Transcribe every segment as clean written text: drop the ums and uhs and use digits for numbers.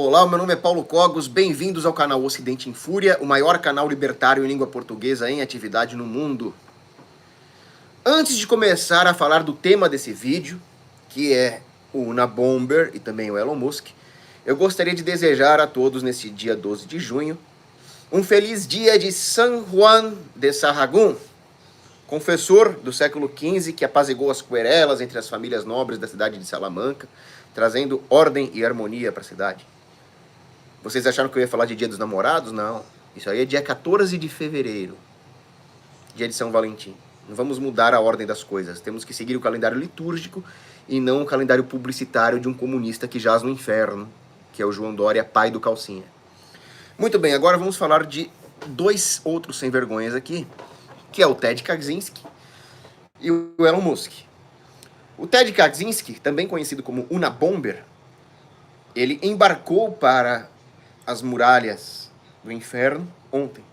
Olá, meu nome é Paulo Cogos, bem-vindos ao canal Ocidente em Fúria, o maior canal libertário em língua portuguesa em atividade no mundo. Antes de começar a falar do tema desse vídeo, que é o Unabomber e também o Elon Musk, eu gostaria de desejar a todos nesse dia 12 de junho um feliz dia de San Juan de Sahagún, confessor do século XV que apaziguou as querelas entre as famílias nobres da cidade de Salamanca, trazendo ordem e harmonia para a cidade. Vocês acharam que eu ia falar de Dia dos Namorados? Não. Isso aí é dia 14 de fevereiro. Dia de São Valentim. Não vamos mudar a ordem das coisas. Temos que seguir o calendário litúrgico e não o calendário publicitário de um comunista que jaz no inferno, que é o João Dória, pai do Calcinha. Muito bem, agora vamos falar de dois outros sem vergonhas aqui, que é o Ted Kaczynski e o Elon Musk. O Ted Kaczynski, também conhecido como Unabomber, ele embarcou para as muralhas do inferno ontem,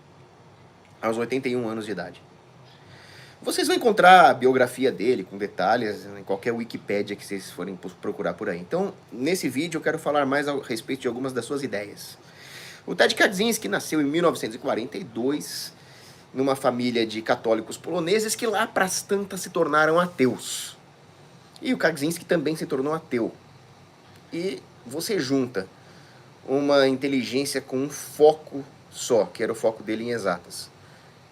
aos 81 anos de idade. Vocês vão encontrar a biografia dele com detalhes em qualquer Wikipédia que vocês forem procurar por aí. Então, nesse vídeo eu quero falar mais a respeito de algumas das suas ideias. O Ted Kaczynski nasceu em 1942 numa família de católicos poloneses que lá pras tantas se tornaram ateus. E o Kaczynski também se tornou ateu. E você junta uma inteligência com um foco só, que era o foco dele em exatas,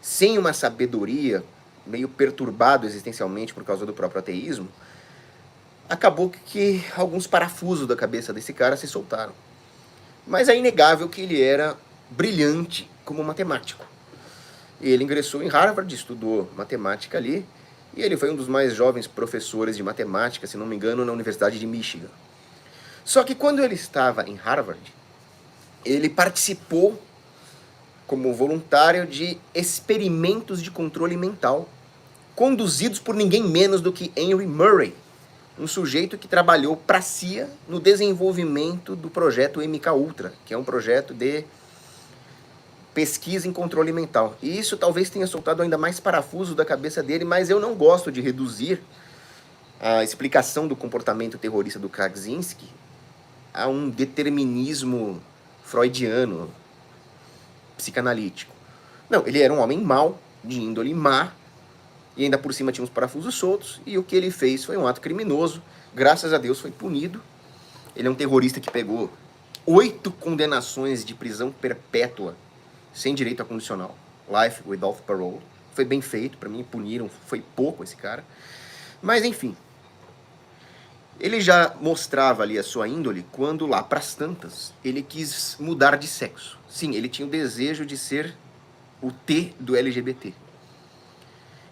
sem uma sabedoria, meio perturbado existencialmente por causa do próprio ateísmo, acabou que alguns parafusos da cabeça desse cara se soltaram. Mas é inegável que ele era brilhante como matemático. Ele ingressou em Harvard, estudou matemática ali, e ele foi um dos mais jovens professores de matemática, se não me engano, na Universidade de Michigan. Só que quando ele estava em Harvard, ele participou como voluntário de experimentos de controle mental, conduzidos por ninguém menos do que Henry Murray, um sujeito que trabalhou para a CIA no desenvolvimento do projeto MKUltra, que é um projeto de pesquisa em controle mental. E isso talvez tenha soltado ainda mais parafuso da cabeça dele, mas eu não gosto de reduzir a explicação do comportamento terrorista do Kaczynski a um determinismo freudiano, psicanalítico. Não, ele era um homem mau, de índole má, e ainda por cima tinha uns parafusos soltos, e o que ele fez foi um ato criminoso, graças a Deus foi punido. Ele é um terrorista que pegou 8 condenações de prisão perpétua, sem direito a condicional, life without parole. Foi bem feito, para mim puniram, foi pouco esse cara. Mas enfim, ele já mostrava ali a sua índole quando lá pras tantas ele quis mudar de sexo. Sim, ele tinha o desejo de ser o T do LGBT.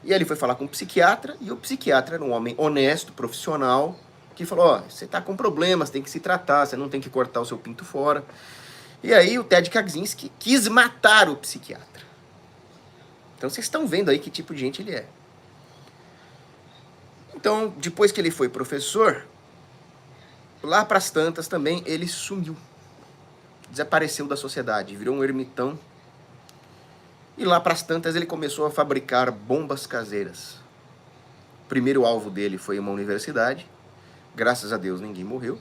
E aí ele foi falar com um psiquiatra, e o psiquiatra era um homem honesto, profissional, que falou, ó, você tá com problemas, tem que se tratar, você não tem que cortar o seu pinto fora. E aí o Ted Kaczynski quis matar o psiquiatra. Então vocês estão vendo aí que tipo de gente ele é. Então, depois que ele foi professor, lá pras tantas também ele sumiu. Desapareceu da sociedade, virou um ermitão. E lá pras tantas ele começou a fabricar bombas caseiras. O primeiro alvo dele foi uma universidade. Graças a Deus ninguém morreu.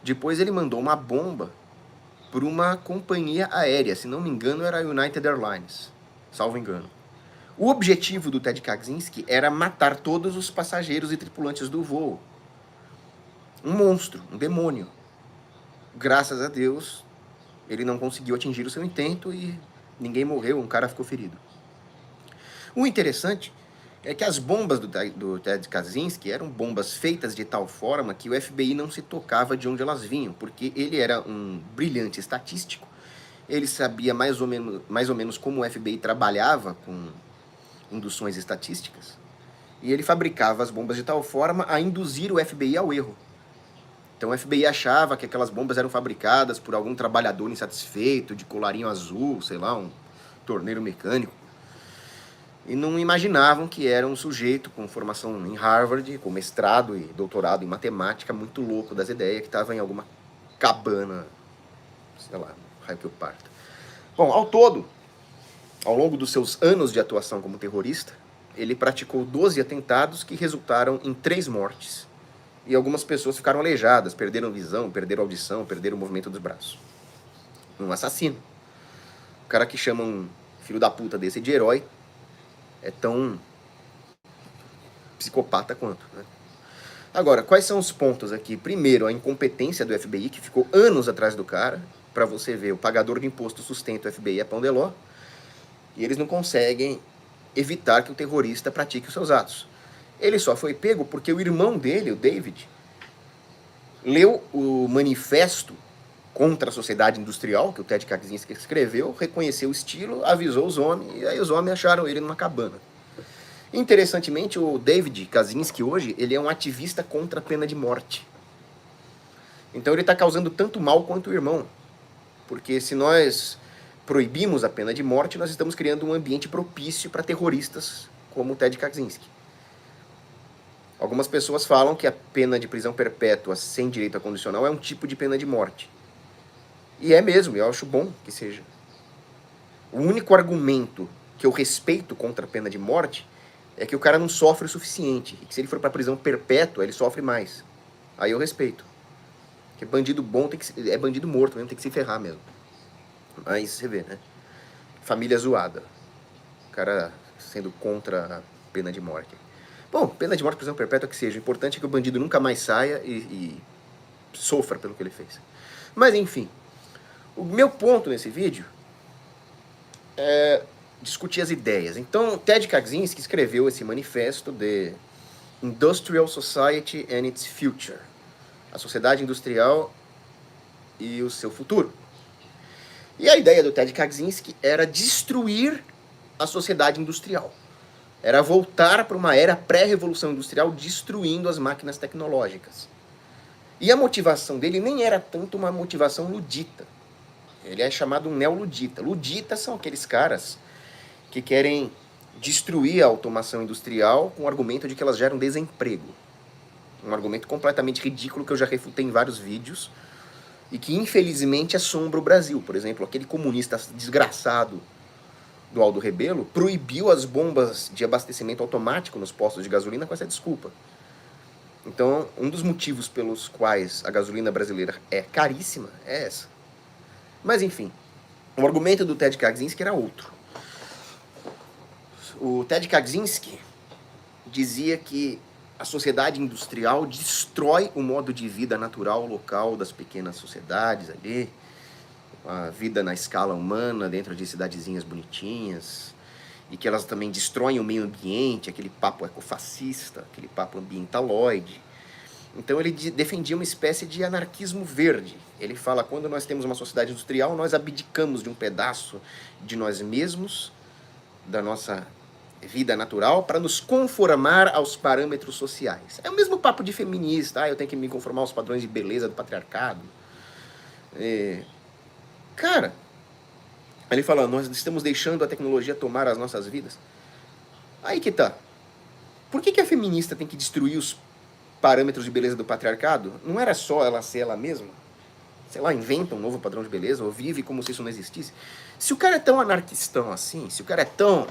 Depois ele mandou uma bomba por uma companhia aérea, se não me engano era a United Airlines, salvo engano. O objetivo do Ted Kaczynski era matar todos os passageiros e tripulantes do voo. Um monstro, um demônio. Graças a Deus, ele não conseguiu atingir o seu intento e ninguém morreu, um cara ficou ferido. O interessante é que as bombas do Ted Kaczynski eram bombas feitas de tal forma que o FBI não se tocava de onde elas vinham, porque ele era um brilhante estatístico, ele sabia mais ou menos como o FBI trabalhava com induções estatísticas, e ele fabricava as bombas de tal forma a induzir o FBI ao erro. Então o FBI achava que aquelas bombas eram fabricadas por algum trabalhador insatisfeito, de colarinho azul, sei lá, um torneiro mecânico. E não imaginavam que era um sujeito com formação em Harvard, com mestrado e doutorado em matemática, muito louco das ideias, que estava em alguma cabana, sei lá, raio que eu parta. Bom, ao todo, ao longo dos seus anos de atuação como terrorista, ele praticou 12 atentados que resultaram em 3 mortes e algumas pessoas ficaram aleijadas, perderam visão, perderam audição, perderam o movimento dos braços. Um assassino. O cara que chama um filho da puta desse de herói é tão psicopata quanto, né? Agora, quais são os pontos aqui? Primeiro, a incompetência do FBI, que ficou anos atrás do cara. Para você ver, o pagador de imposto sustenta o FBI a pão de ló, e eles não conseguem evitar que o terrorista pratique os seus atos. Ele só foi pego porque o irmão dele, o David, leu o manifesto contra a sociedade industrial, que o Ted Kaczynski escreveu, reconheceu o estilo, avisou os homens, e aí os homens acharam ele numa cabana. Interessantemente, o David Kaczynski hoje, ele é um ativista contra a pena de morte. Então ele está causando tanto mal quanto o irmão. Porque se nós proibimos a pena de morte, nós estamos criando um ambiente propício para terroristas como o Ted Kaczynski. Algumas pessoas falam que a pena de prisão perpétua sem direito a condicional é um tipo de pena de morte. E é mesmo, eu acho bom que seja. O único argumento que eu respeito contra a pena de morte é que o cara não sofre o suficiente. E que se ele for para prisão perpétua, ele sofre mais. Aí eu respeito. Porque bandido bom é bandido morto mesmo, tem que se ferrar mesmo. Mas você vê, né? Família zoada. O cara sendo contra a pena de morte. Bom, pena de morte, prisão perpétua que seja. O importante é que o bandido nunca mais saia e sofra pelo que ele fez. Mas enfim, o meu ponto nesse vídeo é discutir as ideias. Então, Ted Kaczynski escreveu esse manifesto de Industrial Society and its Future. A sociedade industrial e o seu futuro. E a ideia do Ted Kaczynski era destruir a sociedade industrial. Era voltar para uma era pré-revolução industrial, destruindo as máquinas tecnológicas. E a motivação dele nem era tanto uma motivação ludita. Ele é chamado um neoludita. Luditas são aqueles caras que querem destruir a automação industrial com o argumento de que elas geram desemprego. Um argumento completamente ridículo que eu já refutei em vários vídeos e que infelizmente assombra o Brasil. Por exemplo, aquele comunista desgraçado do Aldo Rebelo proibiu as bombas de abastecimento automático nos postos de gasolina com essa desculpa. Então, um dos motivos pelos quais a gasolina brasileira é caríssima é essa. Mas enfim, o argumento do Ted Kaczynski era outro. O Ted Kaczynski dizia que a sociedade industrial destrói o modo de vida natural local das pequenas sociedades ali, a vida na escala humana dentro de cidadezinhas bonitinhas, e que elas também destroem o meio ambiente, aquele papo ecofascista, aquele papo ambientaloide. Então ele defendia uma espécie de anarquismo verde. Ele fala, quando nós temos uma sociedade industrial, nós abdicamos de um pedaço de nós mesmos, da nossa vida natural, para nos conformar aos parâmetros sociais. É o mesmo papo de feminista, eu tenho que me conformar aos padrões de beleza do patriarcado. Cara, ele fala, nós estamos deixando a tecnologia tomar as nossas vidas. Aí que tá. Por que a feminista tem que destruir os parâmetros de beleza do patriarcado? Não era só ela ser ela mesma? Sei lá, inventa um novo padrão de beleza, ou vive como se isso não existisse. Se o cara é tão anarquistão assim, se o cara é tão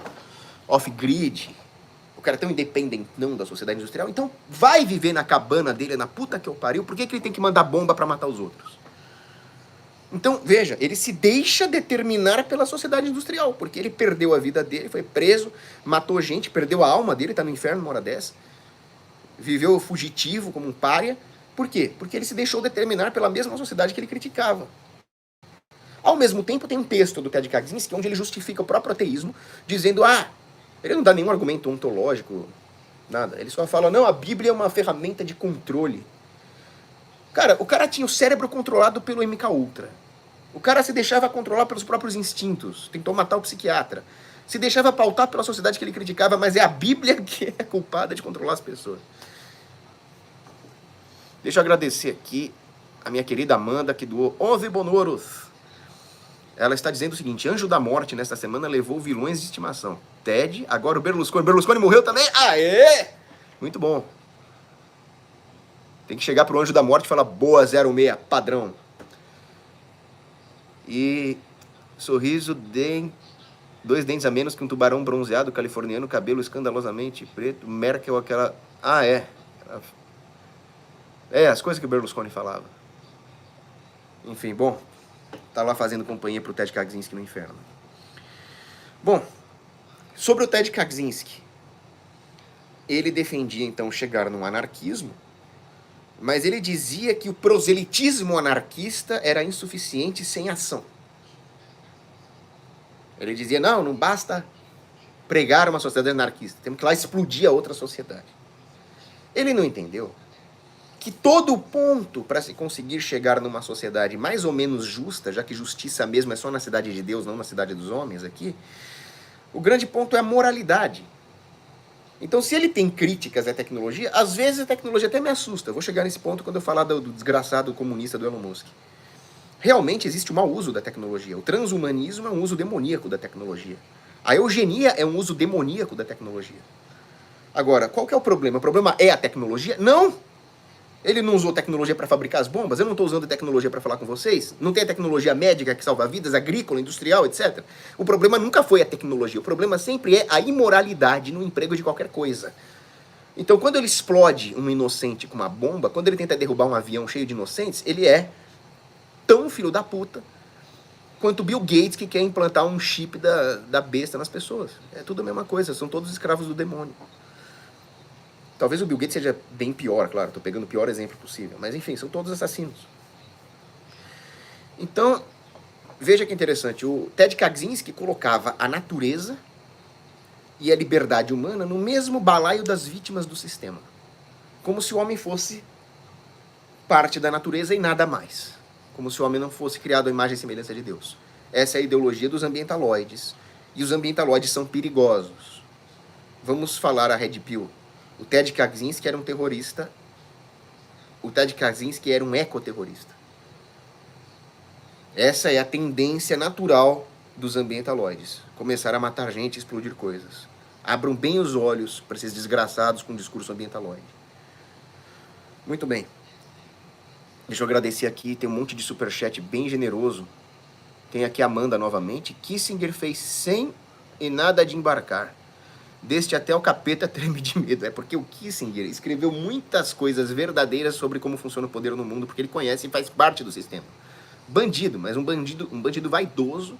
off-grid, o cara é tão independentão da sociedade industrial, então vai viver na cabana dele, na puta que eu pariu, por que ele tem que mandar bomba pra matar os outros? Então, veja, ele se deixa determinar pela sociedade industrial, porque ele perdeu a vida dele, foi preso, matou gente, perdeu a alma dele, tá no inferno uma hora dessa, viveu fugitivo como um pária. Por quê? Porque ele se deixou determinar pela mesma sociedade que ele criticava. Ao mesmo tempo, tem um texto do Ted Kaczynski onde ele justifica o próprio ateísmo, dizendo, ele não dá nenhum argumento ontológico, nada. Ele só fala, não, a Bíblia é uma ferramenta de controle. Cara, o cara tinha o cérebro controlado pelo MK Ultra. O cara se deixava controlar pelos próprios instintos, tentou matar o psiquiatra. Se deixava pautar pela sociedade que ele criticava, mas é a Bíblia que é culpada de controlar as pessoas. Deixa eu agradecer aqui a minha querida Amanda, que doou 11 bonoros. Ela está dizendo o seguinte, Anjo da Morte, nesta semana, levou vilões de estimação. Ted, agora o Berlusconi. Berlusconi morreu também? Aê! Muito bom. Tem que chegar pro Anjo da Morte e falar, boa 06, padrão. E sorriso de 2 dentes a menos que um tubarão bronzeado californiano, cabelo escandalosamente preto, Merkel, aquela... É, as coisas que o Berlusconi falava. Enfim, bom, tá lá fazendo companhia pro Ted Kaczynski no inferno. Bom, sobre o Ted Kaczynski, ele defendia então chegar num anarquismo, mas ele dizia que o proselitismo anarquista era insuficiente sem ação. Ele dizia, não basta pregar uma sociedade anarquista, temos que lá explodir a outra sociedade. Ele não entendeu que todo o ponto para se conseguir chegar numa sociedade mais ou menos justa, já que justiça mesmo é só na cidade de Deus, não na cidade dos homens aqui, o grande ponto é a moralidade. Então, se ele tem críticas à tecnologia, às vezes a tecnologia até me assusta. Eu vou chegar nesse ponto quando eu falar do desgraçado comunista do Elon Musk. Realmente existe um mau uso da tecnologia. O transhumanismo é um uso demoníaco da tecnologia. A eugenia é um uso demoníaco da tecnologia. Agora, qual que é o problema? O problema é a tecnologia? Não! Ele não usou tecnologia para fabricar as bombas? Eu não estou usando tecnologia para falar com vocês? Não tem a tecnologia médica que salva vidas, agrícola, industrial, etc? O problema nunca foi a tecnologia. O problema sempre é a imoralidade no emprego de qualquer coisa. Então, quando ele explode um inocente com uma bomba, quando ele tenta derrubar um avião cheio de inocentes, ele é tão filho da puta quanto Bill Gates, que quer implantar um chip da besta nas pessoas. É tudo a mesma coisa, são todos escravos do demônio. Talvez o Bill Gates seja bem pior, claro, estou pegando o pior exemplo possível. Mas enfim, são todos assassinos. Então, veja que interessante, o Ted Kaczynski colocava a natureza e a liberdade humana no mesmo balaio das vítimas do sistema. Como se o homem fosse parte da natureza e nada mais. Como se o homem não fosse criado à imagem e semelhança de Deus. Essa é a ideologia dos ambientaloides. E os ambientaloides são perigosos. Vamos falar a Red Pill. O Ted Kaczynski era um terrorista. O Ted Kaczynski era um ecoterrorista. Essa é a tendência natural dos ambientaloides. Começar a matar gente e explodir coisas. Abram bem os olhos para esses desgraçados com o discurso ambientaloide. Muito bem. Deixa eu agradecer aqui, tem um monte de superchat bem generoso. Tem aqui a Amanda novamente. Kissinger fez 100 e nada de embarcar. Deste até o capeta treme de medo. É porque o Kissinger escreveu muitas coisas verdadeiras sobre como funciona o poder no mundo, porque ele conhece e faz parte do sistema. Bandido, mas um bandido vaidoso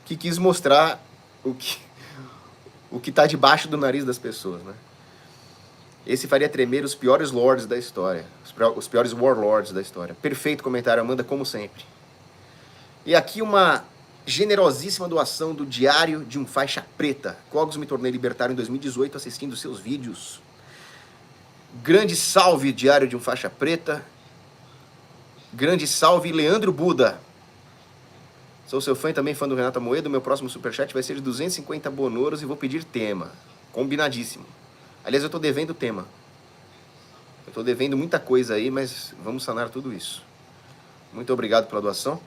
que quis mostrar o que está debaixo do nariz das pessoas, né? Esse faria tremer os piores lords da história, os piores warlords da história. Perfeito comentário, Amanda, como sempre. E aqui uma generosíssima doação do Diário de um Faixa Preta. Cogos, me tornei libertário em 2018 assistindo seus vídeos. Grande salve, Diário de um Faixa Preta. Grande salve, Leandro Buda. Sou seu fã e também fã do Renato Amoedo. Meu próximo superchat vai ser de 250 bonoros e vou pedir tema. Combinadíssimo. Aliás, eu estou devendo tema. Eu estou devendo muita coisa aí, mas vamos sanar tudo isso. Muito obrigado pela doação.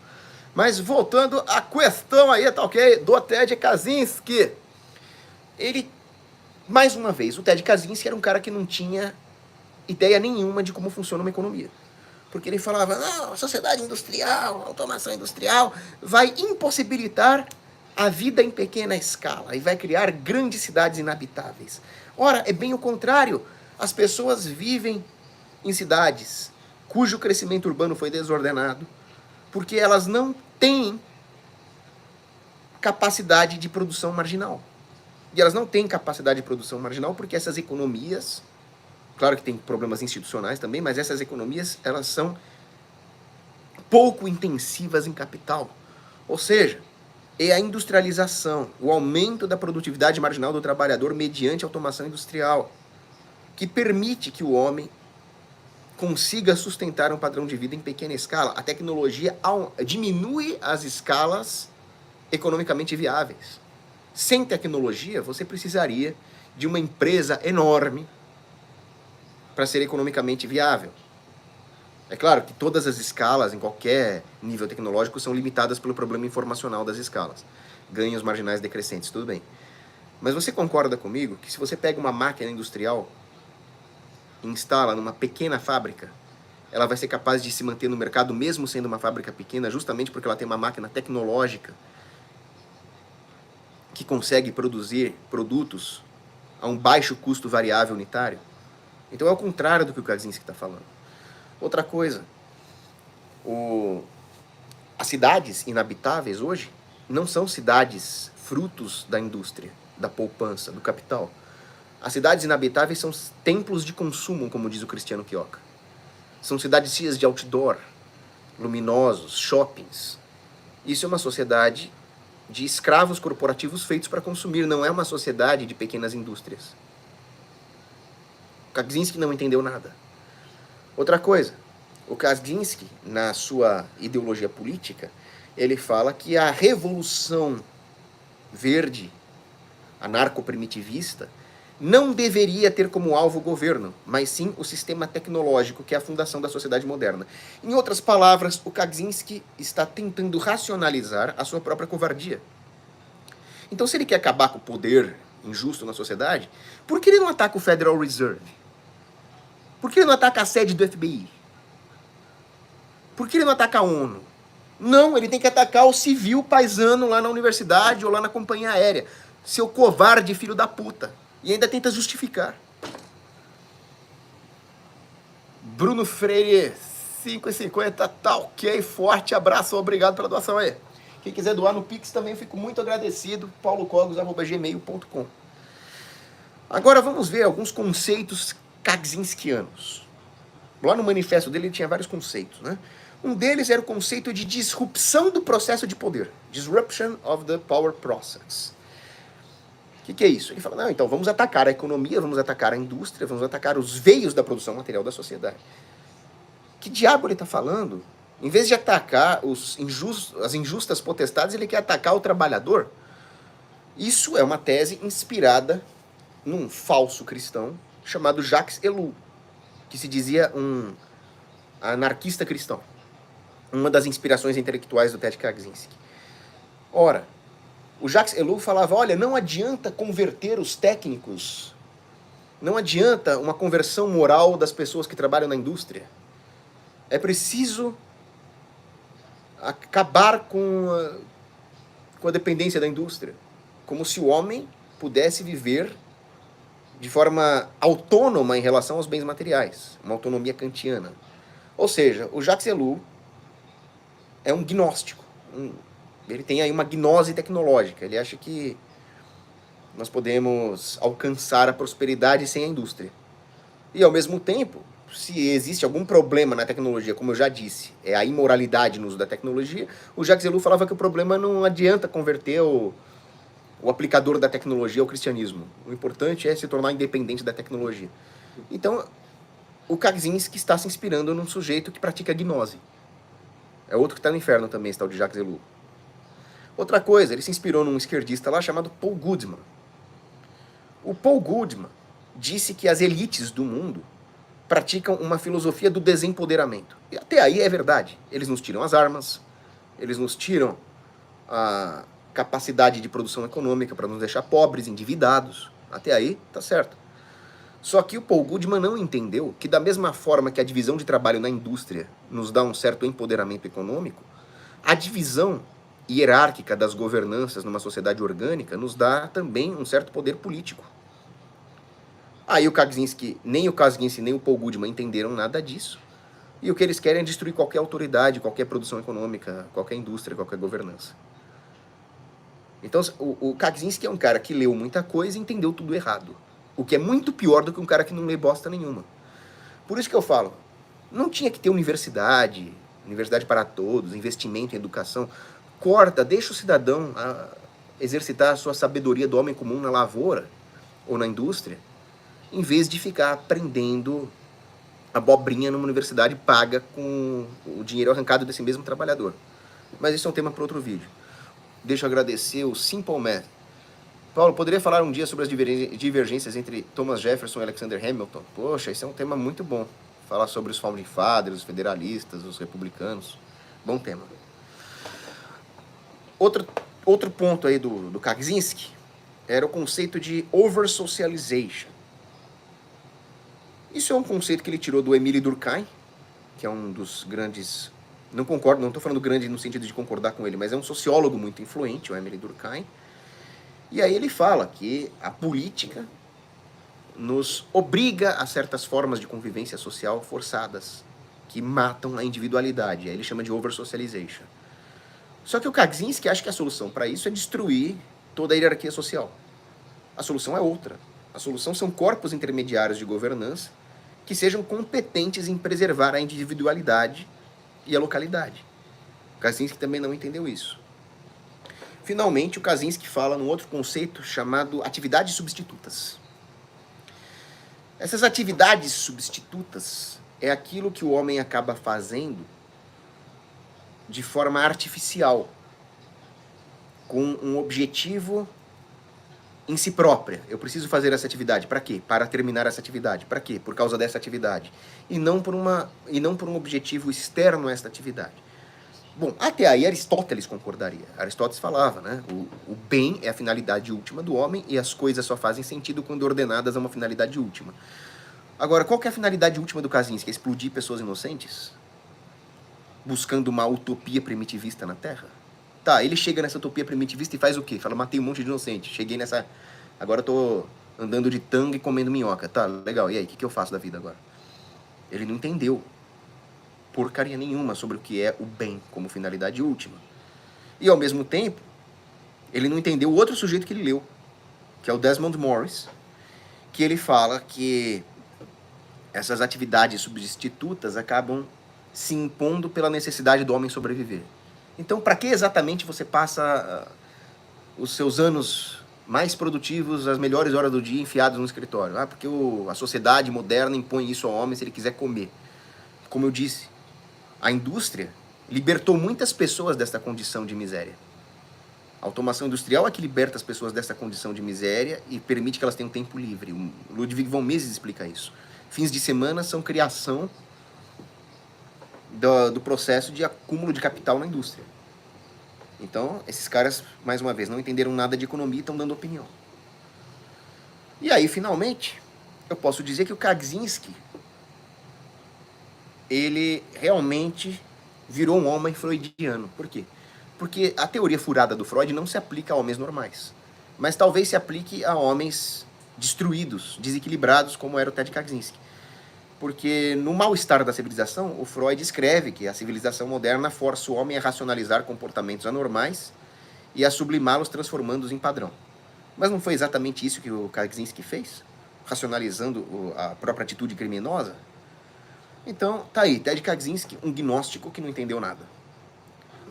Mas voltando à questão aí, tá ok? Do Ted Kaczynski. Ele, mais uma vez, o Ted Kaczynski era um cara que não tinha ideia nenhuma de como funciona uma economia. Porque ele falava, não, a sociedade industrial, a automação industrial vai impossibilitar a vida em pequena escala e vai criar grandes cidades inabitáveis. Ora, é bem o contrário. As pessoas vivem em cidades cujo crescimento urbano foi desordenado, porque elas não têm capacidade de produção marginal. E elas não têm capacidade de produção marginal porque essas economias, claro que tem problemas institucionais também, mas essas economias, elas são pouco intensivas em capital. Ou seja, é a industrialização, o aumento da produtividade marginal do trabalhador mediante automação industrial, que permite que o homem consiga sustentar um padrão de vida em pequena escala. A tecnologia diminui as escalas economicamente viáveis. Sem tecnologia, você precisaria de uma empresa enorme para ser economicamente viável. É claro que todas as escalas, em qualquer nível tecnológico, são limitadas pelo problema informacional das escalas. Ganhos marginais decrescentes, tudo bem. Mas você concorda comigo que se você pega uma máquina industrial e instala numa pequena fábrica, ela vai ser capaz de se manter no mercado mesmo sendo uma fábrica pequena, justamente porque ela tem uma máquina tecnológica que consegue produzir produtos a um baixo custo variável unitário? Então é o contrário do que o Kaczynski está falando. Outra coisa, as cidades inabitáveis hoje não são cidades frutos da indústria, da poupança, do capital. As cidades inabitáveis são templos de consumo, como diz o Cristiano Quioca. São cidades cheias de outdoor, luminosos, shoppings. Isso é uma sociedade de escravos corporativos feitos para consumir, não é uma sociedade de pequenas indústrias. Kaczynski não entendeu nada. Outra coisa, o Kaczynski, na sua ideologia política, ele fala que a revolução verde, anarco-primitivista, não deveria ter como alvo o governo, mas sim o sistema tecnológico, que é a fundação da sociedade moderna. Em outras palavras, o Kaczynski está tentando racionalizar a sua própria covardia. Então, se ele quer acabar com o poder injusto na sociedade, por que ele não ataca o Federal Reserve? Por que ele não ataca a sede do FBI? Por que ele não ataca a ONU? Não, ele tem que atacar o civil paisano lá na universidade ou lá na companhia aérea. Seu covarde filho da puta. E ainda tenta justificar. Bruno Freire, 5,50, tá ok, forte abraço, obrigado pela doação aí. Quem quiser doar no Pix também, eu fico muito agradecido, paulocogos@gmail.com. Agora vamos ver alguns conceitos kaczynskianos. Lá no manifesto dele ele tinha vários conceitos, né? Um deles era o conceito de disrupção do processo de poder. Disruption of the power process. O que é isso? Ele fala, não, então vamos atacar a economia, vamos atacar a indústria, vamos atacar os veios da produção material da sociedade. Que diabo ele está falando? Em vez de atacar as injustas potestades, ele quer atacar o trabalhador. Isso é uma tese inspirada num falso cristão chamado Jacques Ellul, que se dizia um anarquista cristão. Uma das inspirações intelectuais do Ted Kaczynski. Ora, o Jacques Ellul falava, olha, não adianta converter os técnicos, não adianta uma conversão moral das pessoas que trabalham na indústria. É preciso acabar com a dependência da indústria, como se o homem pudesse viver de forma autônoma em relação aos bens materiais, uma autonomia kantiana. Ou seja, o Jacques Ellul é um gnóstico, ele tem aí uma gnose tecnológica, ele acha que nós podemos alcançar a prosperidade sem a indústria. E ao mesmo tempo, se existe algum problema na tecnologia, como eu já disse, é a imoralidade no uso da tecnologia, o Jacques Ellul falava que o problema não adianta converter o aplicador da tecnologia ao cristianismo. O importante é se tornar independente da tecnologia. Então, o Kaczynski está se inspirando num sujeito que pratica gnose. É outro que está no inferno também, esse tal de Jacques Ellul. Outra coisa, ele se inspirou num esquerdista lá chamado Paul Goodman. O Paul Goodman disse que as elites do mundo praticam uma filosofia do desempoderamento. E até aí é verdade. Eles nos tiram as armas, eles nos tiram a capacidade de produção econômica para nos deixar pobres, endividados. Até aí tá certo. Só que o Paul Goodman não entendeu que da mesma forma que a divisão de trabalho na indústria nos dá um certo empoderamento econômico, a divisão hierárquica das governanças numa sociedade orgânica nos dá também um certo poder político. Aí nem o Kaczynski nem o Paul Goodman entenderam nada disso. E o que eles querem é destruir qualquer autoridade, qualquer produção econômica, qualquer indústria, qualquer governança. Então o Kaczynski é um cara que leu muita coisa e entendeu tudo errado. O que é muito pior do que um cara que não lê bosta nenhuma. Por isso que eu falo, não tinha que ter universidade para todos, investimento em educação. Corta, deixa o cidadão exercitar a sua sabedoria do homem comum na lavoura ou na indústria, em vez de ficar aprendendo abobrinha numa universidade paga com o dinheiro arrancado desse mesmo trabalhador. Mas isso é um tema para outro vídeo. Deixa eu agradecer o Simple Math. Paulo, poderia falar um dia sobre as divergências entre Thomas Jefferson e Alexander Hamilton? Poxa, isso é um tema muito bom. Falar sobre os Founding Fathers, os federalistas, os republicanos. Bom tema. Outro ponto aí do Kaczynski era o conceito de over-socialization. Isso é um conceito que ele tirou do Émile Durkheim, que é um dos grandes... Não concordo, não estou falando grande no sentido de concordar com ele, mas é um sociólogo muito influente, o Émile Durkheim. E aí ele fala que a política nos obriga a certas formas de convivência social forçadas. que matam a individualidade. Aí ele chama de over-socialization. Só que o Kaczynski acha que a solução para isso é destruir toda a hierarquia social. A solução é outra. A solução são corpos intermediários de governança que sejam competentes em preservar a individualidade e a localidade. O Kaczynski também não entendeu isso. Finalmente, o Kaczynski fala num outro conceito chamado atividades substitutas. Essas atividades substitutas é aquilo que o homem acaba fazendo de forma artificial, com um objetivo em si própria. Eu preciso fazer essa atividade. Para quê? Para terminar essa atividade. Para quê? Por causa dessa atividade. E não por um objetivo externo a esta atividade. Bom, até aí Aristóteles concordaria. Aristóteles falava, né? O bem é a finalidade última do homem e as coisas só fazem sentido quando ordenadas a uma finalidade última. Agora, qual que é a finalidade última do Kaczynski? É explodir pessoas inocentes? Buscando uma utopia primitivista na Terra? Tá, ele chega nessa utopia primitivista e faz o quê? Fala, matei um monte de inocente. Cheguei nessa... Agora eu tô andando de tanga e comendo minhoca. Tá, legal. E aí, o que eu faço da vida agora? Ele não entendeu porcaria nenhuma sobre o que é o bem como finalidade última. E, ao mesmo tempo, ele não entendeu o outro sujeito que ele leu, que é o Desmond Morris, que ele fala que essas atividades substitutas acabam se impondo pela necessidade do homem sobreviver. Então, para que exatamente você passa os seus anos mais produtivos, as melhores horas do dia enfiados no escritório? Ah, porque a sociedade moderna impõe isso ao homem se ele quiser comer. Como eu disse, a indústria libertou muitas pessoas desta condição de miséria. A automação industrial é que liberta as pessoas dessa condição de miséria e permite que elas tenham tempo livre. O Ludwig von Mises explica isso. Fins de semana são criação do processo de acúmulo de capital na indústria. Então, esses caras, mais uma vez, não entenderam nada de economia e estão dando opinião. E aí, finalmente, eu posso dizer que o Kaczynski, ele realmente virou um homem freudiano. Por quê? Porque a teoria furada do Freud não se aplica a homens normais, mas talvez se aplique a homens destruídos, desequilibrados, como era o Ted Kaczynski. Porque no mal-estar da civilização, o Freud escreve que a civilização moderna força o homem a racionalizar comportamentos anormais e a sublimá-los, transformando-os em padrão. Mas não foi exatamente isso que o Kaczynski fez? Racionalizando a própria atitude criminosa? Então, tá aí, Ted Kaczynski, um gnóstico que não entendeu nada.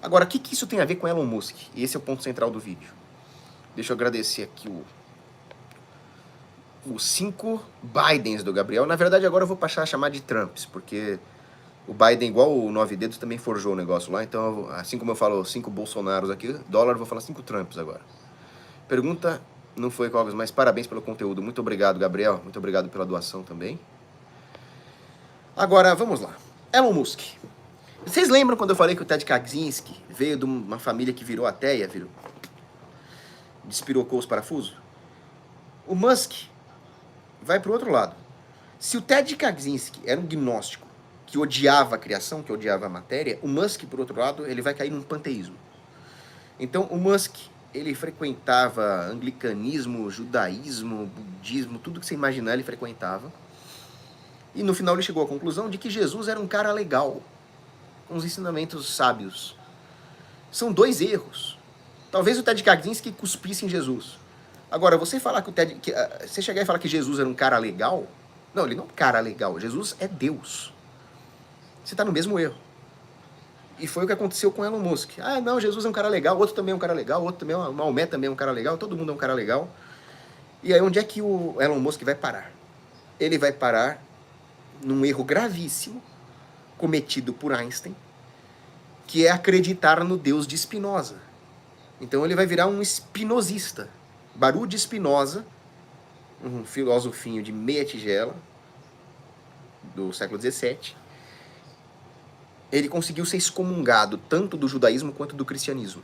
Agora, o que isso tem a ver com Elon Musk? E esse é o ponto central do vídeo. Deixa eu agradecer aqui os 5 Bidens do Gabriel. Na verdade, agora eu vou passar a chamar de Trumps, porque o Biden, igual o 9 Dedos, também forjou o negócio lá. Então, assim como eu falo 5 Bolsonaros aqui, dólar, eu vou falar 5 Trumps agora. Pergunta não foi, Clóvis, mas parabéns pelo conteúdo. Muito obrigado, Gabriel. Muito obrigado pela doação também. Agora, vamos lá. Elon Musk. Vocês lembram quando eu falei que o Ted Kaczynski veio de uma família que virou ateia, despirocou os parafusos? O Musk vai para o outro lado. Se o Ted Kaczynski era um gnóstico que odiava a criação, que odiava a matéria, o Musk, por outro lado, ele vai cair num panteísmo. Então, o Musk, ele frequentava anglicanismo, judaísmo, budismo, tudo que você imaginar ele frequentava. E no final ele chegou à conclusão de que Jesus era um cara legal, com os ensinamentos sábios. São 2 erros. Talvez o Ted Kaczynski cuspisse em Jesus. Agora, você falar você chegar e falar que Jesus era um cara legal... Não, ele não é um cara legal. Jesus é Deus. Você está no mesmo erro. E foi o que aconteceu com Elon Musk. Ah, não, Jesus é um cara legal, outro também é um cara legal, outro também Maomé também é um cara legal, todo mundo é um cara legal. E aí, onde é que o Elon Musk vai parar? Ele vai parar num erro gravíssimo cometido por Einstein, que é acreditar no Deus de Spinoza. Então ele vai virar um espinosista. Baruch de Spinoza, um filosofinho de meia tigela, do século XVII, ele conseguiu ser excomungado tanto do judaísmo quanto do cristianismo.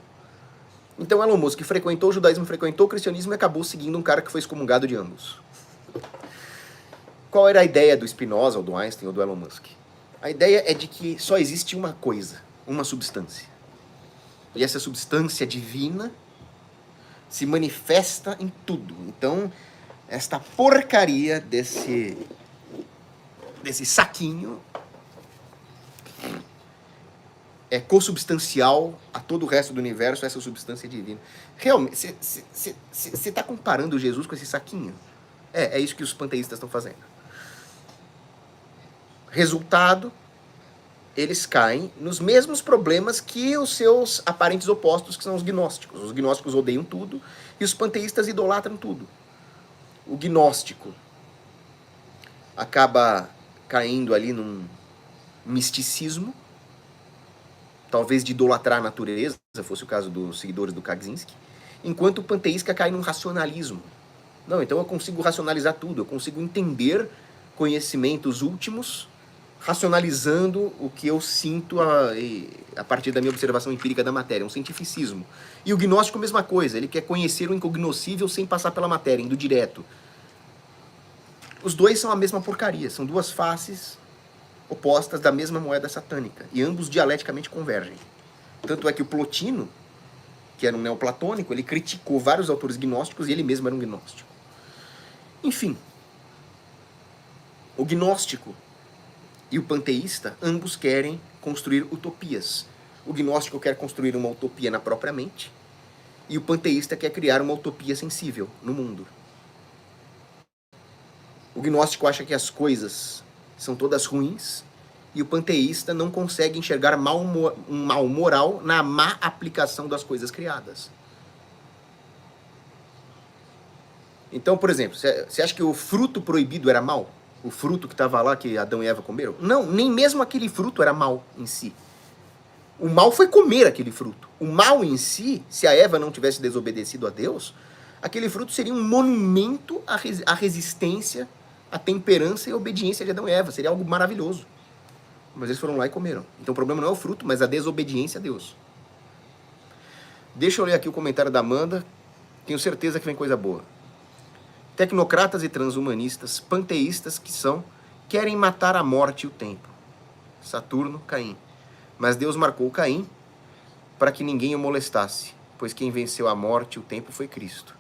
Então Elon Musk frequentou o judaísmo, frequentou o cristianismo e acabou seguindo um cara que foi excomungado de ambos. Qual era a ideia do Spinoza, ou do Einstein, ou do Elon Musk? A ideia é de que só existe uma coisa, uma substância. E essa substância divina se manifesta em tudo. Então, esta porcaria desse saquinho é consubstancial a todo o resto do universo, essa substância divina. Realmente, você está comparando Jesus com esse saquinho? É isso que os panteístas estão fazendo. Resultado, eles caem nos mesmos problemas que os seus aparentes opostos, que são os gnósticos. Os gnósticos odeiam tudo e os panteístas idolatram tudo. O gnóstico acaba caindo ali num misticismo, talvez de idolatrar a natureza, fosse o caso dos seguidores do Kaczynski, enquanto o panteísta cai num racionalismo. Não, então eu consigo racionalizar tudo, eu consigo entender conhecimentos últimos, racionalizando o que eu sinto a partir da minha observação empírica da matéria, um cientificismo. E o gnóstico, a mesma coisa, ele quer conhecer o incognoscível sem passar pela matéria, indo direto. Os dois são a mesma porcaria, são duas faces opostas da mesma moeda satânica, e ambos dialeticamente convergem. Tanto é que o Plotino, que era um neoplatônico, ele criticou vários autores gnósticos e ele mesmo era um gnóstico. Enfim, o gnóstico e o panteísta, ambos querem construir utopias. O gnóstico quer construir uma utopia na própria mente, e o panteísta quer criar uma utopia sensível no mundo. O gnóstico acha que as coisas são todas ruins, e o panteísta não consegue enxergar um mal moral na má aplicação das coisas criadas. Então, por exemplo, você acha que o fruto proibido era mal? O fruto que estava lá, que Adão e Eva comeram? Não, nem mesmo aquele fruto era mal em si. O mal foi comer aquele fruto. O mal em si, se a Eva não tivesse desobedecido a Deus, aquele fruto seria um monumento à resistência, à temperança e à obediência de Adão e Eva. Seria algo maravilhoso. Mas eles foram lá e comeram. Então o problema não é o fruto, mas a desobediência a Deus. Deixa eu ler aqui o comentário da Amanda. Tenho certeza que vem coisa boa. Tecnocratas e transhumanistas, panteístas que são, querem matar a morte e o tempo. Saturno, Caim. Mas Deus marcou Caim para que ninguém o molestasse, pois quem venceu a morte e o tempo foi Cristo.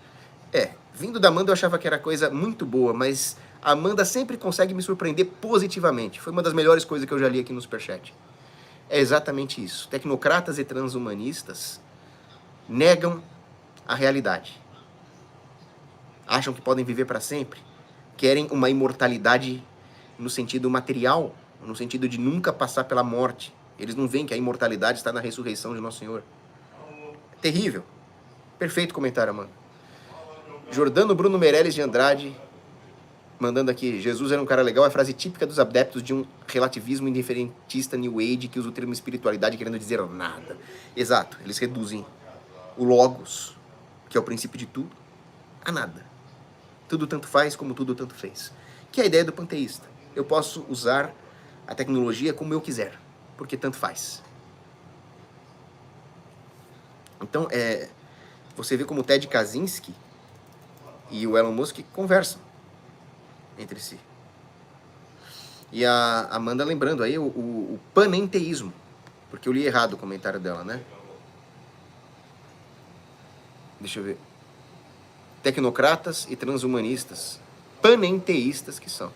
Vindo da Amanda eu achava que era coisa muito boa, mas a Amanda sempre consegue me surpreender positivamente. Foi uma das melhores coisas que eu já li aqui no Superchat. É exatamente isso. Tecnocratas e transhumanistas negam a realidade. Acham que podem viver para sempre. Querem uma imortalidade no sentido material, no sentido de nunca passar pela morte. Eles não veem que a imortalidade está na ressurreição de Nosso Senhor. É terrível. Perfeito comentário, Amanda. Jordano Bruno Meirelles de Andrade, mandando aqui, Jesus era um cara legal, é a frase típica dos adeptos de um relativismo indiferentista New Age, que usa o termo espiritualidade querendo dizer nada. Exato, eles reduzem o logos, que é o princípio de tudo, a nada. Tudo tanto faz como tudo tanto fez. Que é a ideia do panteísta. Eu posso usar a tecnologia como eu quiser, porque tanto faz. Então, você vê como o Ted Kaczynski e o Elon Musk conversam entre si. E a Amanda lembrando aí o panenteísmo, porque eu li errado o comentário dela, né? Deixa eu ver. Tecnocratas e transhumanistas, panenteístas que são.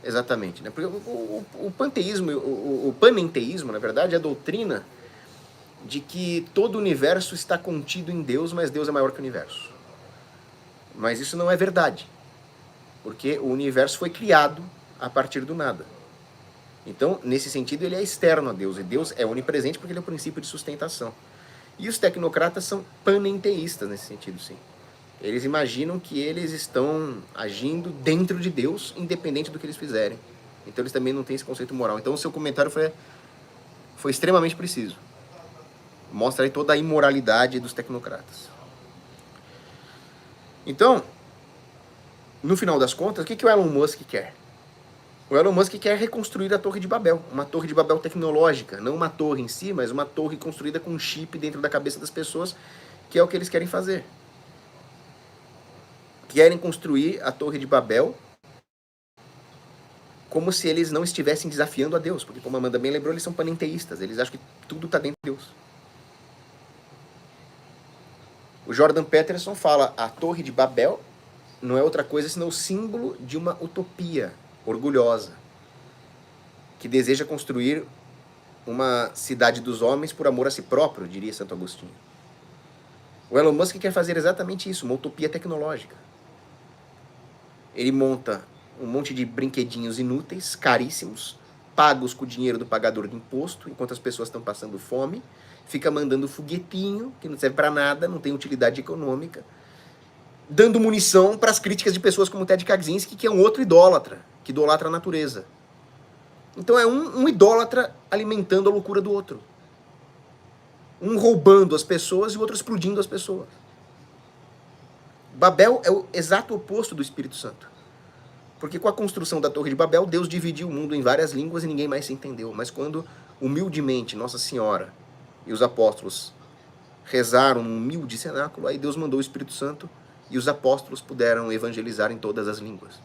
Exatamente, né? Porque o panteísmo, o panenteísmo, na verdade, é a doutrina de que todo o universo está contido em Deus, mas Deus é maior que o universo. Mas isso não é verdade, porque o universo foi criado a partir do nada. Então, nesse sentido, ele é externo a Deus, e Deus é onipresente porque ele é o princípio de sustentação. E os tecnocratas são panenteístas nesse sentido, sim. Eles imaginam que eles estão agindo dentro de Deus, independente do que eles fizerem. Então eles também não têm esse conceito moral. Então o seu comentário foi extremamente preciso. Mostra aí toda a imoralidade dos tecnocratas. Então, no final das contas, o que o Elon Musk quer? O Elon Musk quer reconstruir a Torre de Babel. Uma Torre de Babel tecnológica. Não uma torre em si, mas uma torre construída com um chip dentro da cabeça das pessoas, que é o que eles querem fazer. Querem construir a Torre de Babel como se eles não estivessem desafiando a Deus, porque como a Amanda bem lembrou, eles são panenteístas, eles acham que tudo está dentro de Deus. O Jordan Peterson fala, a Torre de Babel não é outra coisa senão o símbolo de uma utopia orgulhosa, que deseja construir uma cidade dos homens por amor a si próprio, diria Santo Agostinho. O Elon Musk quer fazer exatamente isso, uma utopia tecnológica. Ele monta um monte de brinquedinhos inúteis, caríssimos, pagos com o dinheiro do pagador de imposto, enquanto as pessoas estão passando fome, fica mandando foguetinho, que não serve para nada, não tem utilidade econômica, dando munição para as críticas de pessoas como Ted Kaczynski, que é um outro idólatra, que idolatra a natureza. Então é um idólatra alimentando a loucura do outro. Um roubando as pessoas e o outro explodindo as pessoas. Babel é o exato oposto do Espírito Santo. Porque com a construção da Torre de Babel, Deus dividiu o mundo em várias línguas e ninguém mais se entendeu. Mas quando, humildemente, Nossa Senhora e os apóstolos rezaram num humilde cenáculo, aí Deus mandou o Espírito Santo e os apóstolos puderam evangelizar em todas as línguas.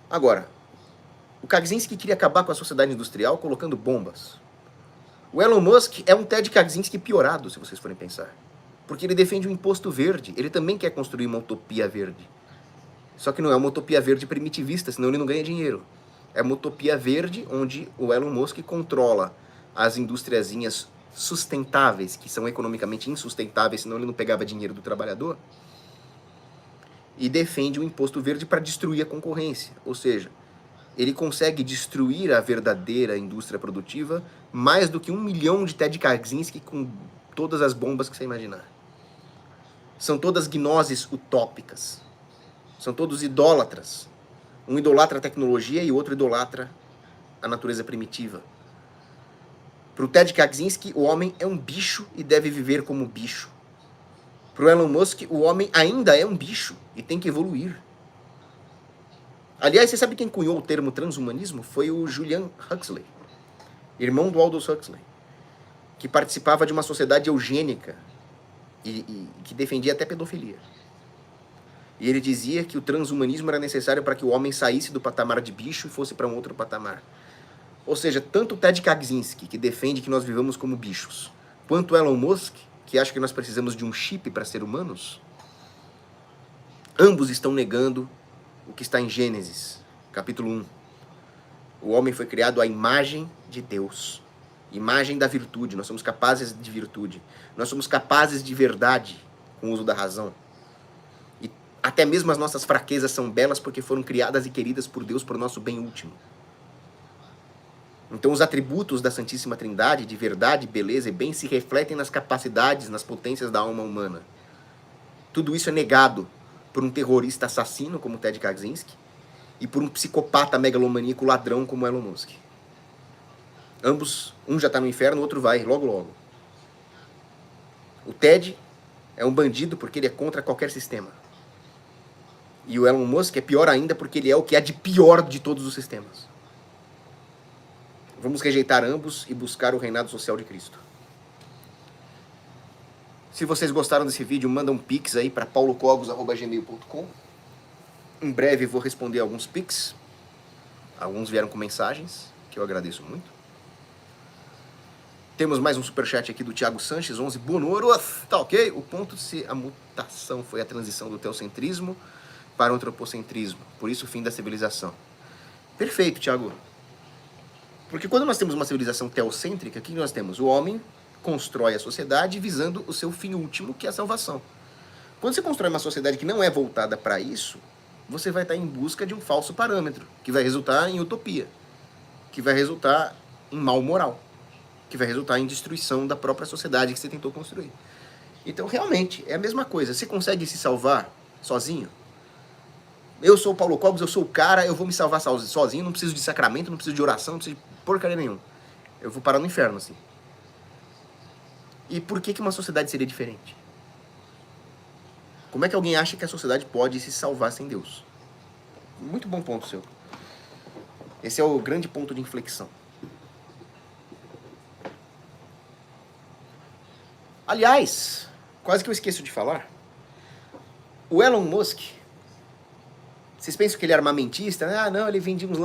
Agora, o Kaczynski queria acabar com a sociedade industrial colocando bombas. O Elon Musk é um Ted Kaczynski piorado, se vocês forem pensar. Porque ele defende o imposto verde. Ele também quer construir uma utopia verde. Só que não é uma utopia verde primitivista, senão ele não ganha dinheiro. É uma utopia verde onde o Elon Musk controla as industriazinhas sustentáveis, que são economicamente insustentáveis, senão ele não pegava dinheiro do trabalhador. E defende o imposto verde para destruir a concorrência. Ou seja, ele consegue destruir a verdadeira indústria produtiva mais do que 1 milhão de Ted Kaczynski com todas as bombas que você imaginar. São todas gnoses utópicas. São todos idólatras. Um idolatra a tecnologia e o outro idolatra a natureza primitiva. Para o Ted Kaczynski, o homem é um bicho e deve viver como bicho. Para o Elon Musk, o homem ainda é um bicho e tem que evoluir. Aliás, você sabe quem cunhou o termo transhumanismo? Foi o Julian Huxley, irmão do Aldous Huxley, que participava de uma sociedade eugênica e que defendia até pedofilia. E ele dizia que o transhumanismo era necessário para que o homem saísse do patamar de bicho e fosse para um outro patamar. Ou seja, tanto Ted Kaczynski, que defende que nós vivamos como bichos, quanto Elon Musk, que acha que nós precisamos de um chip para ser humanos, ambos estão negando o que está em Gênesis, capítulo 1. O homem foi criado à imagem de Deus. Imagem da virtude, nós somos capazes de virtude. Nós somos capazes de verdade com o uso da razão. E até mesmo as nossas fraquezas são belas porque foram criadas e queridas por Deus por nosso bem último. Então os atributos da Santíssima Trindade, de verdade, beleza e bem, se refletem nas capacidades, nas potências da alma humana. Tudo isso é negado por um terrorista assassino como Ted Kaczynski e por um psicopata megalomaníaco ladrão como Elon Musk. Ambos, um já está no inferno, o outro vai, logo logo. O Ted é um bandido porque ele é contra qualquer sistema. E o Elon Musk é pior ainda porque ele é o que há de pior de todos os sistemas. Vamos rejeitar ambos e buscar o reinado social de Cristo. Se vocês gostaram desse vídeo, manda um pix aí para paulocogos@gmail.com. Em breve vou responder alguns pix. Alguns vieram com mensagens, que eu agradeço muito. Temos mais um superchat aqui do Thiago Sanches, 11 Bonoro. Tá ok? O ponto de se a mutação foi a transição do teocentrismo para o antropocentrismo. Por isso o fim da civilização. Perfeito, Thiago. Porque quando nós temos uma civilização teocêntrica, o que nós temos? O homem constrói a sociedade visando o seu fim último, que é a salvação. Quando você constrói uma sociedade que não é voltada para isso, você vai estar em busca de um falso parâmetro, que vai resultar em utopia, que vai resultar em mal moral, que vai resultar em destruição da própria sociedade que você tentou construir. Então, realmente, é a mesma coisa. Você consegue se salvar sozinho? Eu sou o Paulo Cobos, eu sou o cara, eu vou me salvar sozinho, não preciso de sacramento, não preciso de oração, não preciso de porcaria nenhuma. Eu vou parar no inferno, assim. E por que uma sociedade seria diferente? Como é que alguém acha que a sociedade pode se salvar sem Deus? Muito bom ponto seu. Esse é o grande ponto de inflexão. Aliás, quase que eu esqueço de falar, o Elon Musk, vocês pensam que ele é armamentista? Ah, não, ele vendia uns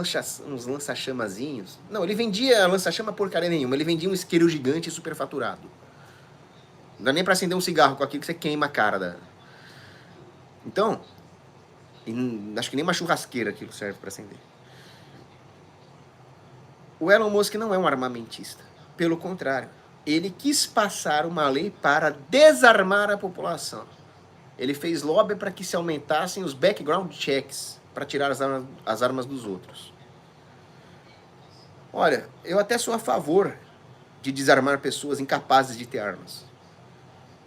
lança-chamazinhos. Não, ele vendia lança-chama porcaria nenhuma, ele vendia um isqueiro gigante superfaturado. Não dá nem pra acender um cigarro com aquilo que você queima a cara da... Então, acho que nem uma churrasqueira aquilo serve pra acender. O Elon Musk não é um armamentista. Pelo contrário, ele quis passar uma lei para desarmar a população. Ele fez lobby para que se aumentassem os background checks para tirar as armas dos outros. Olha, eu até sou a favor de desarmar pessoas incapazes de ter armas.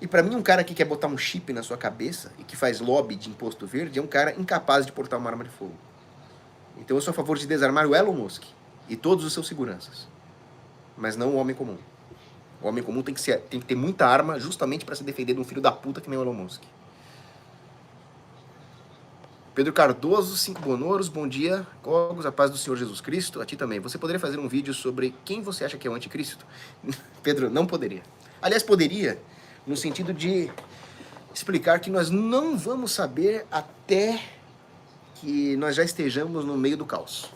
E para mim, um cara que quer botar um chip na sua cabeça e que faz lobby de imposto verde é um cara incapaz de portar uma arma de fogo. Então eu sou a favor de desarmar o Elon Musk e todos os seus seguranças. Mas não o homem comum. O homem comum tem que ter muita arma justamente para se defender de um filho da puta que nem o Elon Musk. Pedro Cardoso, 5 bonoros, bom dia. Cogos, a paz do Senhor Jesus Cristo. A ti também. Você poderia fazer um vídeo sobre quem você acha que é o anticristo? Pedro, não poderia. Aliás, poderia, no sentido de explicar que nós não vamos saber até que nós já estejamos no meio do caos.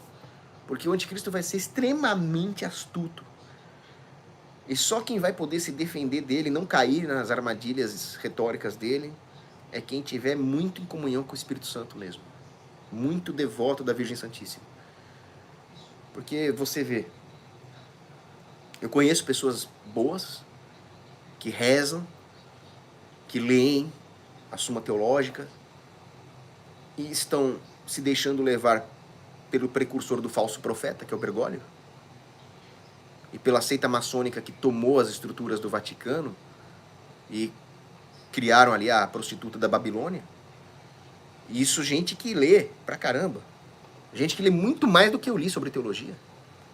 Porque o anticristo vai ser extremamente astuto. E só quem vai poder se defender dele, não cair nas armadilhas retóricas dele, é quem tiver muito em comunhão com o Espírito Santo mesmo. Muito devoto da Virgem Santíssima. Porque você vê, eu conheço pessoas boas, que rezam, que leem a Suma Teológica, e estão se deixando levar pelo precursor do falso profeta, que é o Bergoglio, e pela seita maçônica que tomou as estruturas do Vaticano e criaram ali a prostituta da Babilônia. E isso gente que lê pra caramba. Gente que lê muito mais do que eu li sobre teologia.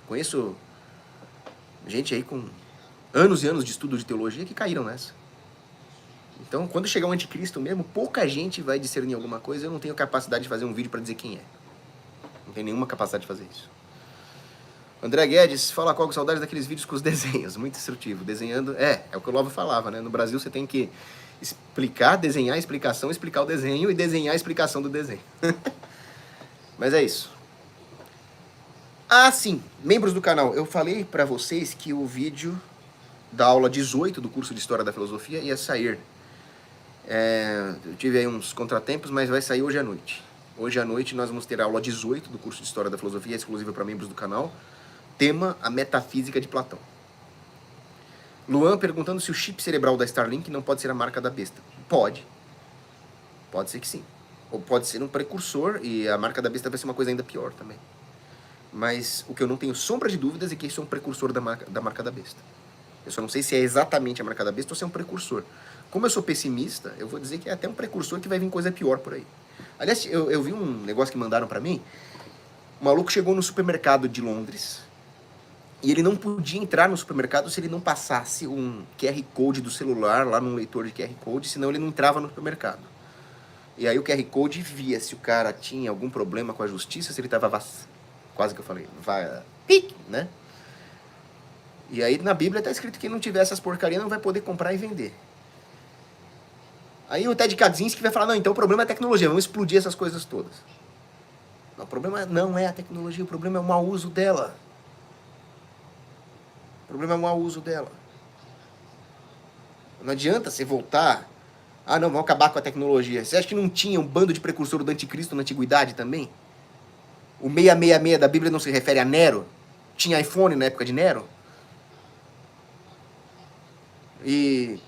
Conheço gente aí com anos e anos de estudo de teologia que caíram nessa. Então, quando chegar o anticristo mesmo, pouca gente vai discernir alguma coisa. Eu não tenho capacidade de fazer um vídeo pra dizer quem é. Não tenho nenhuma capacidade de fazer isso. André Guedes, fala com saudade daqueles vídeos com os desenhos. Muito instrutivo. Desenhando, é o que o Love falava, né? No Brasil você tem que explicar, desenhar a explicação, explicar o desenho e desenhar a explicação do desenho. Mas é isso. Ah, sim, membros do canal, eu falei pra vocês que o vídeo da aula 18 do curso de História da Filosofia ia sair. Eu tive aí uns contratempos, mas vai sair hoje à noite. Hoje à noite nós vamos ter a aula 18 do curso de História da Filosofia, exclusiva para membros do canal. Tema, a metafísica de Platão. Luan perguntando se o chip cerebral da Starlink não pode ser a marca da besta. Pode. Pode ser que sim. Ou pode ser um precursor e a marca da besta vai ser uma coisa ainda pior também. Mas o que eu não tenho sombra de dúvidas é que isso é um precursor da marca da besta. Eu só não sei se é exatamente a marca da besta ou se é um precursor. Como eu sou pessimista, eu vou dizer que é até um precursor que vai vir coisa pior por aí. Aliás, eu vi um negócio que mandaram pra mim. O maluco chegou no supermercado de Londres e ele não podia entrar no supermercado se ele não passasse um QR Code do celular lá num leitor de QR Code, senão ele não entrava no supermercado. E aí o QR Code via se o cara tinha algum problema com a justiça, se ele tava quase que eu falei, né? E aí na Bíblia tá escrito que quem não tiver essas porcarias não vai poder comprar e vender. Aí o Ted Kaczynski vai falar, não, então o problema é a tecnologia, vamos explodir essas coisas todas. Não, o problema não é a tecnologia, o problema é o mau uso dela. O problema é o mau uso dela. Não adianta você voltar, ah não, vamos acabar com a tecnologia. Você acha que não tinha um bando de precursor do anticristo na antiguidade também? O 666 da Bíblia não se refere a Nero? Tinha iPhone na época de Nero? E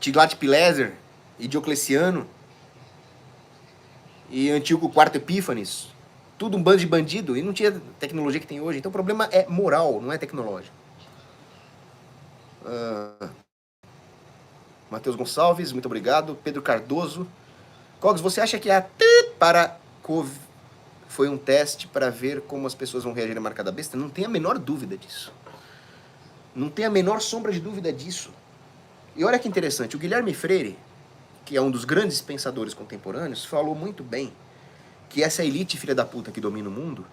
Tiglat-Pileser e Diocleciano e Antíoco IV Epífanes, tudo um bando de bandido, e não tinha tecnologia que tem hoje. Então o problema é moral, não é tecnológico. Matheus Gonçalves, muito obrigado. Pedro Cardoso. Cogs, você acha que a para foi um teste para ver como as pessoas vão reagir à marca da besta? Não tem a menor dúvida disso. Não tem a menor sombra de dúvida disso. E olha que interessante, o Guilherme Freire, que é um dos grandes pensadores contemporâneos, falou muito bem que essa elite filha da puta que domina o mundo,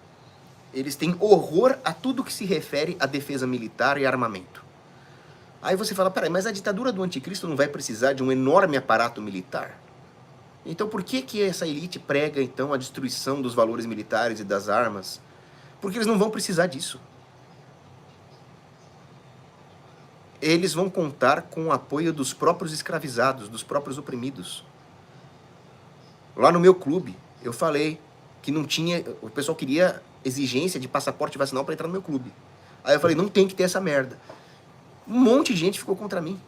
eles têm horror a tudo que se refere à defesa militar e armamento. Aí você fala, peraí, mas a ditadura do anticristo não vai precisar de um enorme aparato militar? Então por que essa elite prega, então, a destruição dos valores militares e das armas? Porque eles não vão precisar disso. Eles vão contar com o apoio dos próprios escravizados, dos próprios oprimidos. Lá no meu clube, eu falei que não tinha... O pessoal queria exigência de passaporte vacinal para entrar no meu clube. Aí eu falei, não tem que ter essa merda. Um monte de gente ficou contra mim.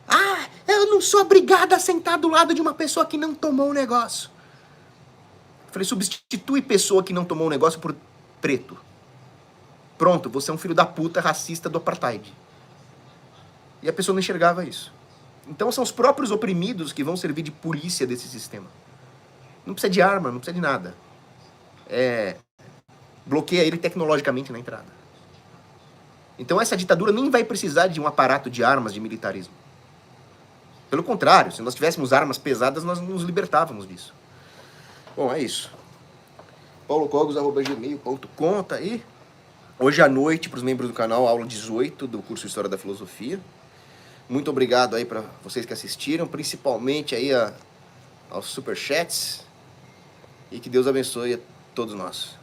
Ah, eu não sou obrigada a sentar do lado de uma pessoa que não tomou o negócio. Eu falei, substitui pessoa que não tomou o negócio por preto. Pronto, você é um filho da puta racista do apartheid. E a pessoa não enxergava isso. Então são os próprios oprimidos que vão servir de polícia desse sistema. Não precisa de arma, não precisa de nada. Bloqueia ele tecnologicamente na entrada. Então essa ditadura nem vai precisar de um aparato de armas, de militarismo. Pelo contrário, se nós tivéssemos armas pesadas, nós nos libertávamos disso. Bom, é isso. paulocogos@gmail.com, tá aí. Hoje à noite, para os membros do canal, aula 18 do curso História da Filosofia. Muito obrigado aí para vocês que assistiram, principalmente aí aos superchats. E que Deus abençoe a todos nós.